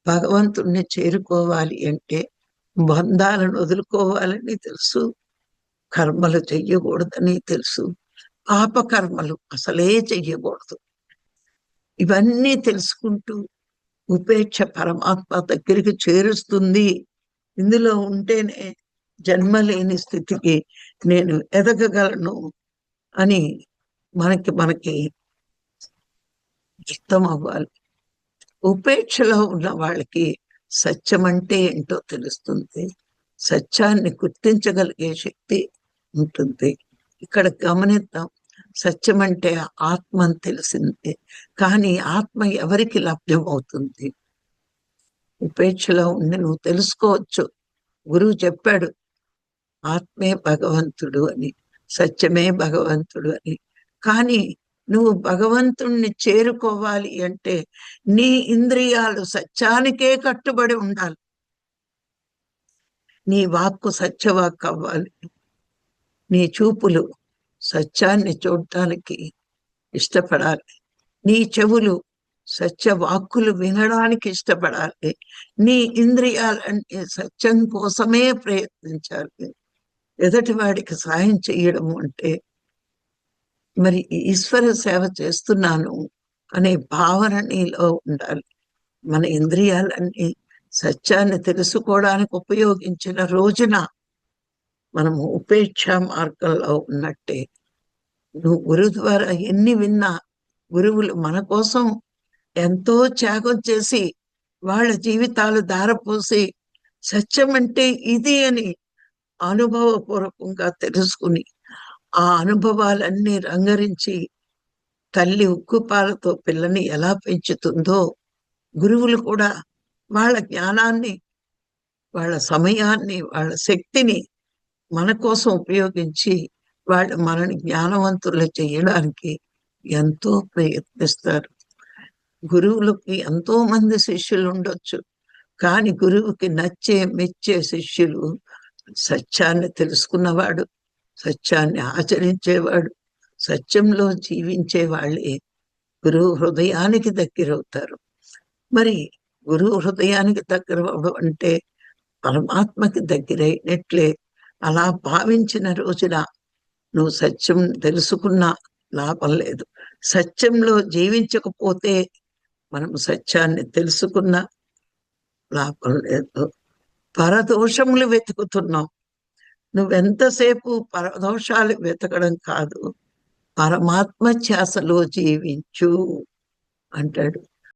భగవంతుణ్ణి చేరుకోవాలి అంటే బంధాలను వదులుకోవాలని తెలుసు, కర్మలు చెయ్యకూడదని తెలుసు, పాపకర్మలు అసలే చెయ్యకూడదు. ఇవన్నీ తెలుసుకుంటూ ఉపేక్ష పరమాత్మ దగ్గరికి చేరుస్తుంది. ఇందులో ఉంటేనే జన్మ లేని స్థితికి నేను ఎదగగలను అని మనకి అర్థం అవ్వాలి. ఉపేక్షలో ఉన్న వాళ్ళకి సత్యం అంటే ఏంటో తెలుస్తుంది, సత్యాన్ని గుర్తించగలిగే శక్తి ఉంటుంది. ఇక్కడ గమనిద్దాం, సత్యం అంటే ఆత్మ అని తెలిసింది, కానీ ఆత్మ ఎవరికి లభ్యం అవుతుంది? ఉపేక్షలో ఉండి నువ్వు తెలుసుకోవచ్చు. గురువు చెప్పాడు ఆత్మే భగవంతుడు అని, సత్యమే భగవంతుడు అని. కానీ నువ్వు భగవంతుణ్ణి చేరుకోవాలి అంటే నీ ఇంద్రియాలు సత్యానికే కట్టుబడి ఉండాలి. నీ వాక్కు సత్యవాక్ అవ్వాలి, నీ చూపులు సత్యాన్ని చూడటానికి ఇష్టపడాలి, నీ చెవులు సత్య వాక్కులు వినడానికి ఇష్టపడాలి, నీ ఇంద్రియాలన్నీ సత్యం కోసమే ప్రయత్నించాలి. ఎదుటి వాడికి సాయం చేయడం అంటే మరి ఈశ్వర సేవ చేస్తున్నాను అనే భావన నీలో ఉండాలి. మన ఇంద్రియాలన్నీ సత్యాన్ని తెలుసుకోవడానికి ఉపయోగించిన రోజున మనము ఉపేక్ష మార్గంలో ఉన్నట్టే. నువ్వు గురువు ద్వారా ఎన్ని విన్నా, గురువులు మన కోసం ఎంతో త్యాగం చేసి వాళ్ళ జీవితాలు ధారపోసి సత్యం అంటే ఇది అని అనుభవపూర్వకంగా తెలుసుకుని ఆ అనుభవాలన్నీ రంగరించి తల్లి ఉక్కుపాలతో పిల్లని ఎలా పెంచుతుందో గురువులు కూడా వాళ్ళ జ్ఞానాన్ని, వాళ్ళ సమయాన్ని, వాళ్ళ శక్తిని మన కోసం ఉపయోగించి వాళ్ళు మనని జ్ఞానవంతులు చేయడానికి ఎంతో ప్రయత్నిస్తారు. గురువులకి ఎంతో మంది శిష్యులు ఉండొచ్చు, కానీ గురువుకి నచ్చే మెచ్చే శిష్యులు సత్యాన్ని తెలుసుకున్నవాడు, సత్యాన్ని ఆచరించేవాడు, సత్యంలో జీవించే వాళ్ళే గురువు హృదయానికి దగ్గరవుతారు. మరి గురువు హృదయానికి దగ్గర అవడం అంటే పరమాత్మకి దగ్గరైనట్లే. అలా భావించిన రోజున నువ్వు సత్యం తెలుసుకున్నా లాభం లేదు, సత్యంలో జీవించకపోతే మనం సత్యాన్ని తెలుసుకున్నా లాభం లేదు. పరదోషములు వెతుకుతున్నావు, నువ్వెంతసేపు పరదోషాలు వెతకడం కాదు, పరమాత్మ ధ్యాసలో జీవించు అంటాడు.